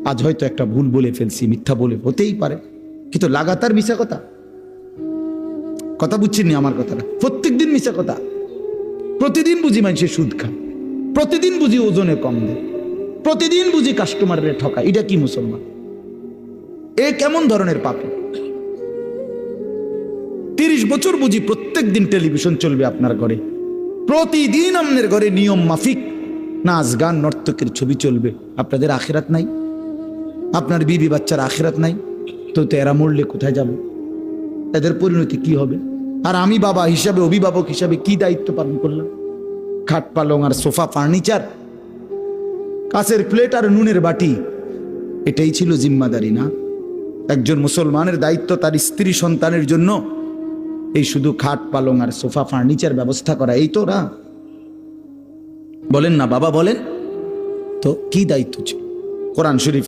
আজ হয়তো একটা ভুল বলে ফেলছি, মিথ্যা বলে, হতেই পারে, কিন্তু লাগাতার মিশা কথা কথা বুঝছেন নি আমার কথাটা? প্রত্যেকদিন মিশা কথা, প্রতিদিন বুঝি মানুষের সুদ খায়, প্রতিদিন বুঝি ওজনে কম দেয়, প্রতিদিন বুঝি কাস্টমারের ঠকা। এটা কি মুসলমান? এ কেমন ধরনের পাপী? 30 বছর বুঝি প্রত্যেক দিন টেলিভিশন চলবে আপনার ঘরে, প্রতিদিন আপনার ঘরে নিয়ম মাফিক নাচ গান নর্তকের ছবি চলবে। আপনাদের আখিরাত নাই? আপনার বিবি বাচ্চার আখিরাত নাই? তো এরা মরলে কোথায় যাবে? এদের পরিণতি কি হবে? আর আমি বাবা হিসাবে, অভিভাবক হিসাবে কি দায়িত্ব পালন করলাম? খাট পালং আর সোফা, ফার্নিচার, কাঁচের প্লেট আর নুনের বাটি, এটাই ছিল জিম্মাদারি না? একজন মুসলমানের দায়িত্ব তার স্ত্রী সন্তানের জন্য এই শুধু খাট পালং আর সোফা ফার্নিচার ব্যবস্থা করা, এই তো না? বলেন না বাবা, বলেন তো কি দায়িত্ব ছিল? কোরআন শরীফ